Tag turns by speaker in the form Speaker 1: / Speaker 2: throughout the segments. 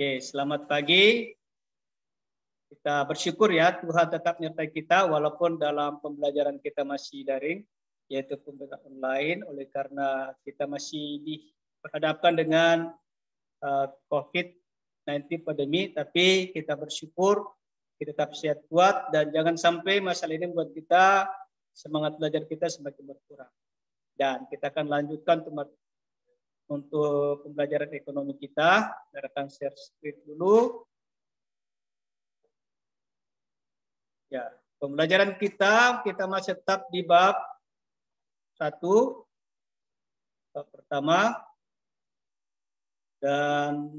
Speaker 1: Oke, selamat pagi. Kita bersyukur ya Tuhan tetap menyertai kita walaupun dalam pembelajaran kita masih daring, yaitu pembelajaran online, oleh karena kita masih dihadapkan dengan COVID-19 pandemi, tapi kita bersyukur kita tetap sehat kuat dan jangan sampai masalah ini membuat kita semangat belajar kita semakin berkurang. Dan kita akan lanjutkan untuk pembelajaran ekonomi kita. Kita akan share screen dulu. Ya, pembelajaran kita masih tetap di bab 1, bab pertama, dan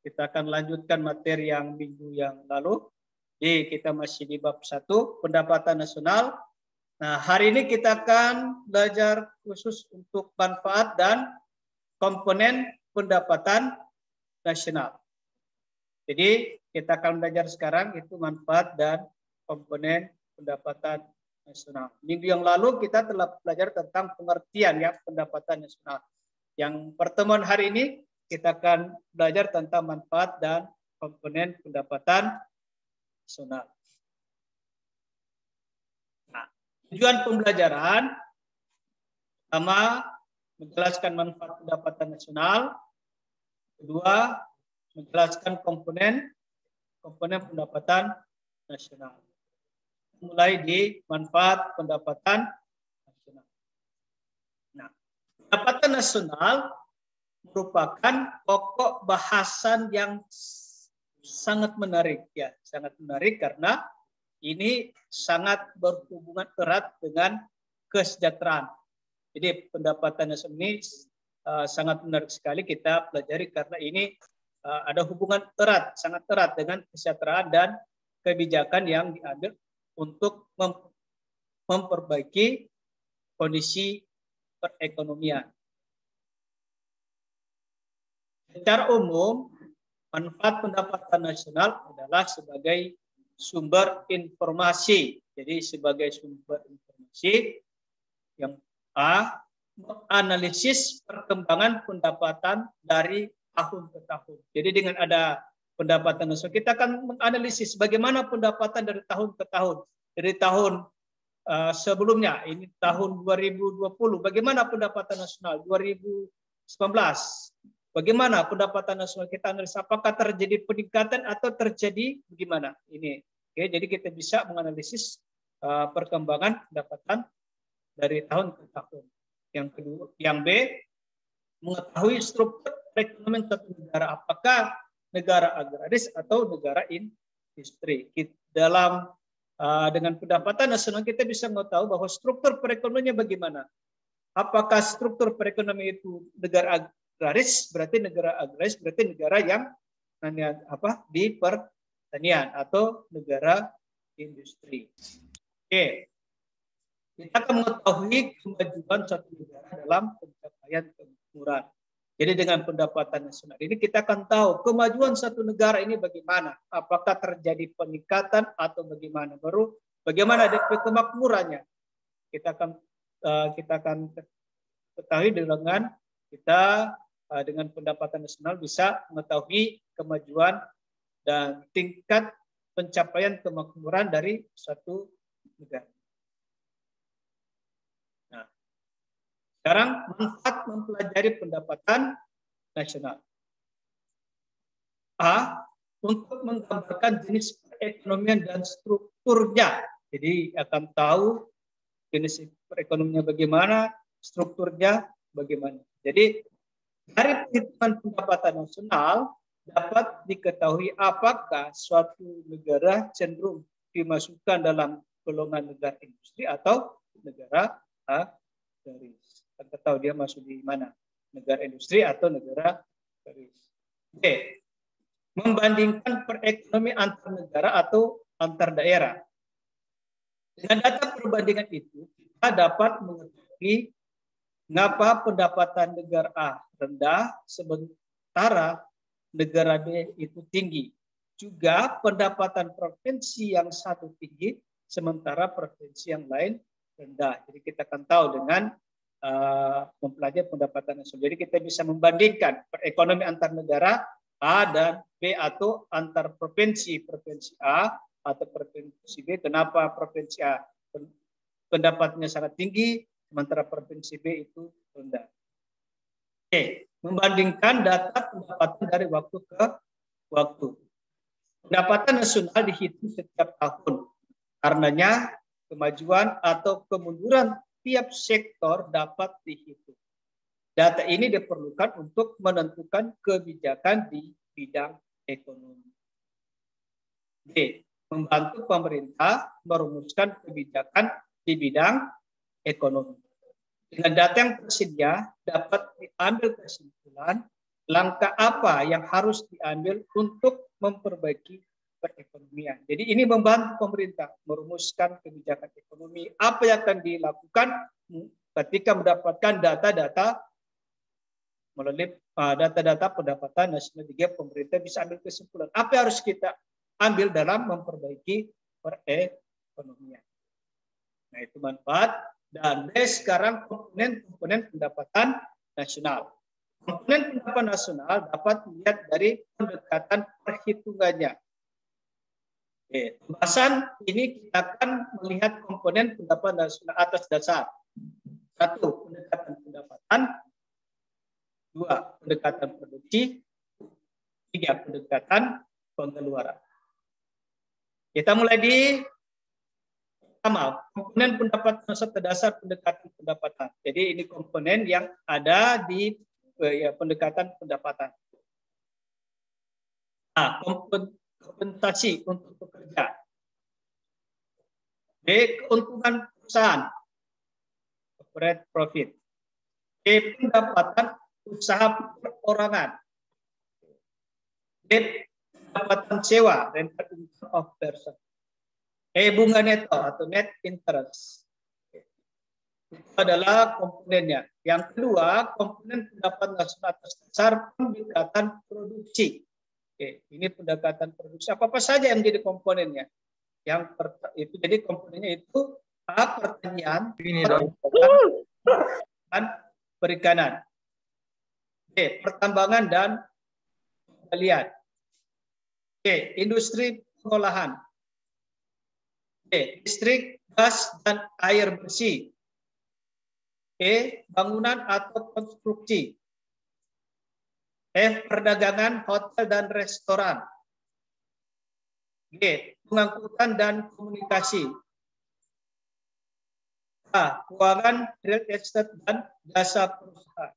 Speaker 1: kita akan lanjutkan materi yang minggu yang lalu. Jadi kita masih di bab 1, pendapatan nasional. Nah, hari ini kita akan belajar khusus untuk manfaat dan komponen pendapatan nasional. Jadi kita akan belajar sekarang itu manfaat dan komponen pendapatan nasional. Minggu yang lalu kita telah belajar tentang pengertian ya pendapatan nasional. Yang pertemuan hari ini kita akan belajar tentang manfaat dan komponen pendapatan nasional. Nah, tujuan pembelajaran pertama menjelaskan manfaat pendapatan nasional, kedua menjelaskan komponen pendapatan nasional. Mulai di manfaat pendapatan nasional. Nah, pendapatan nasional merupakan pokok bahasan yang sangat menarik ya, sangat menarik karena ini sangat berhubungan erat dengan kesejahteraan. Jadi pendapatan nasional ini sangat menarik sekali kita pelajari karena ini ada hubungan erat, sangat erat dengan kesejahteraan dan kebijakan yang diambil untuk memperbaiki kondisi perekonomian. Secara umum, manfaat pendapatan nasional adalah sebagai sumber informasi. Jadi sebagai sumber informasi yang menganalisis perkembangan pendapatan dari tahun ke tahun. Jadi dengan ada pendapatan nasional, kita akan menganalisis bagaimana pendapatan dari tahun ke tahun. Dari tahun sebelumnya, ini tahun 2020, bagaimana pendapatan nasional 2019, bagaimana pendapatan nasional kita analisa, apakah terjadi peningkatan atau terjadi bagaimana ini. Oke, jadi kita bisa menganalisis perkembangan pendapatan dari tahun ke tahun. Yang kedua, yang B, mengetahui struktur perekonomian suatu negara, apakah negara agraris atau negara industri. Dalam dengan pendapatan nasional kita bisa mengetahui bahwa struktur perekonomiannya bagaimana. Apakah struktur perekonomian itu negara agraris, berarti negara yang di pertanian atau negara industri. Oke. Kita akan mengetahui kemajuan suatu negara dalam pencapaian kemakmuran. Jadi dengan pendapatan nasional ini kita akan tahu kemajuan satu negara ini bagaimana. Apakah terjadi peningkatan atau bagaimana. Baru bagaimana ada kemakmurannya. Kita akan ketahui dengan kita dengan pendapatan nasional bisa mengetahui kemajuan dan tingkat pencapaian kemakmuran dari suatu negara. Sekarang manfaat mempelajari pendapatan nasional. A, untuk menggambarkan jenis perekonomian dan strukturnya. Jadi akan tahu jenis perekonomiannya bagaimana, strukturnya bagaimana. Jadi dari perhitungan pendapatan nasional dapat diketahui apakah suatu negara cenderung dimasukkan dalam golongan negara industri atau negara agraris. Kita tahu dia masuk di mana, negara industri atau negara agraris. B, membandingkan perekonomian antar negara atau antar daerah. Dengan data perbandingan itu kita dapat mengetahui mengapa pendapatan negara A rendah sementara negara B itu tinggi. Juga pendapatan provinsi yang satu tinggi sementara provinsi yang lain rendah. Jadi kita akan tahu dengan mempelajari pendapatan nasional. Jadi kita bisa membandingkan perekonomian antar negara A dan B atau antar provinsi A atau provinsi B. Kenapa provinsi A pendapatnya sangat tinggi, sementara provinsi B itu rendah. Oke, membandingkan data pendapatan dari waktu ke waktu. Pendapatan nasional dihitung setiap tahun. Karenanya kemajuan atau kemunduran tiap sektor dapat dihitung. Data ini diperlukan untuk menentukan kebijakan di bidang ekonomi. B. Membantu pemerintah merumuskan kebijakan di bidang ekonomi. Dengan data yang tersedia dapat diambil kesimpulan langkah apa yang harus diambil untuk memperbaiki perekonomian. Jadi ini membantu pemerintah merumuskan kebijakan ekonomi, apa yang akan dilakukan ketika mendapatkan data-data melalui data-data pendapatan nasional. Pemerintah bisa ambil kesimpulan apa yang harus kita ambil dalam memperbaiki perekonomian. Nah, itu manfaat. Dan sekarang komponen pendapatan nasional. Komponen pendapatan nasional dapat dilihat dari pendekatan perhitungannya. Pembahasan ini kita akan melihat komponen pendapatan nasional atas dasar 1. Pendekatan pendapatan, 2. Pendekatan produksi, 3. Pendekatan pengeluaran. Kita mulai di pertama, komponen pendapatan nasional dasar pendekatan pendapatan. Jadi ini komponen yang ada di pendekatan pendapatan. Nah, kompensasi untuk pekerja. B. Keuntungan perusahaan, corporate profit. B. Pendapatan usaha perorangan. D. Pendapatan sewa, rental income of person. Bunga neto atau net interest. Itu adalah komponennya. Yang kedua, komponen pendapatan nasional atas dasar pendekatan produksi. Ini pendekatan produksi. Apa saja yang menjadi komponennya? Yang itu jadi komponennya itu A. Pertanian, dan perikanan. B. Pertambangan dan pertanian. B. Industri pengolahan. B. Listrik, gas, dan air bersih. E. Bangunan atau konstruksi. F. Perdagangan, hotel, dan restoran. G. Pengangkutan dan komunikasi. A. Keuangan, real estate, dan jasa perusahaan.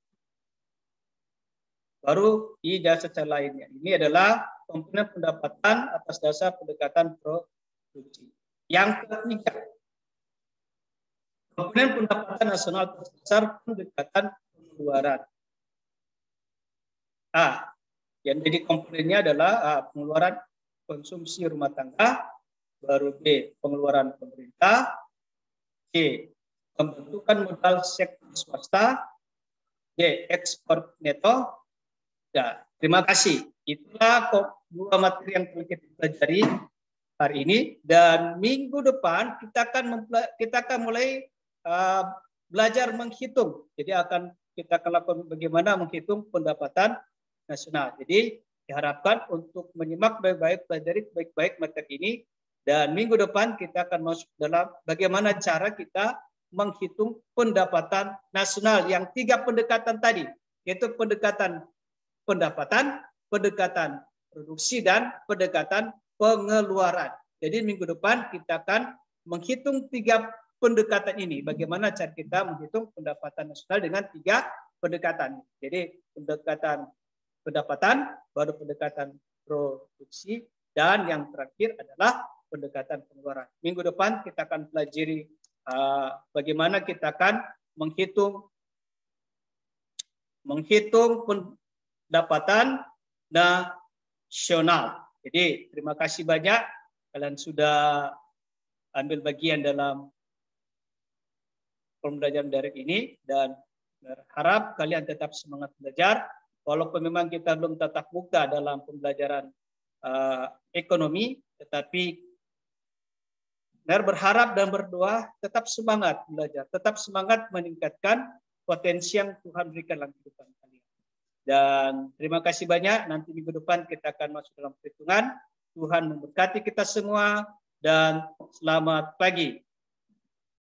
Speaker 1: Baru di jasa lainnya. Ini adalah komponen pendapatan atas dasar pendekatan produksi. Yang ketiga, komponen pendapatan nasional atas dasar pendekatan pengeluaran. A. Yang jadi komponennya adalah pengeluaran konsumsi rumah tangga, baru B. Pengeluaran pemerintah, C. Pembentukan modal sektor swasta, D. Ekspor neto. Ya, terima kasih. Itulah dua materi yang kita pelajari hari ini, dan minggu depan kita akan mulai belajar menghitung. Jadi kita akan lakukan bagaimana menghitung pendapatan nasional. Jadi diharapkan untuk menyimak baik-baik, pelajari baik-baik materi ini, dan minggu depan kita akan masuk dalam bagaimana cara kita menghitung pendapatan nasional yang 3 pendekatan tadi, yaitu pendekatan pendapatan, pendekatan produksi, dan pendekatan pengeluaran. Jadi minggu depan kita akan menghitung 3 pendekatan ini. Bagaimana cara kita menghitung pendapatan nasional dengan 3 pendekatan. Jadi pendekatan pendapatan, baru pendekatan produksi, dan yang terakhir adalah pendekatan pengeluaran. Minggu depan kita akan pelajari bagaimana kita akan menghitung pendapatan nasional. Jadi terima kasih banyak kalian sudah ambil bagian dalam pembelajaran daring ini, dan berharap kalian tetap semangat belajar. Walaupun memang kita belum tatap muka dalam pembelajaran ekonomi, tetapi berharap dan berdoa tetap semangat belajar, tetap semangat meningkatkan potensi yang Tuhan berikan dalam kehidupan kalian. Dan terima kasih banyak. Nanti minggu depan kita akan masuk dalam perhitungan. Tuhan memberkati kita semua dan selamat pagi.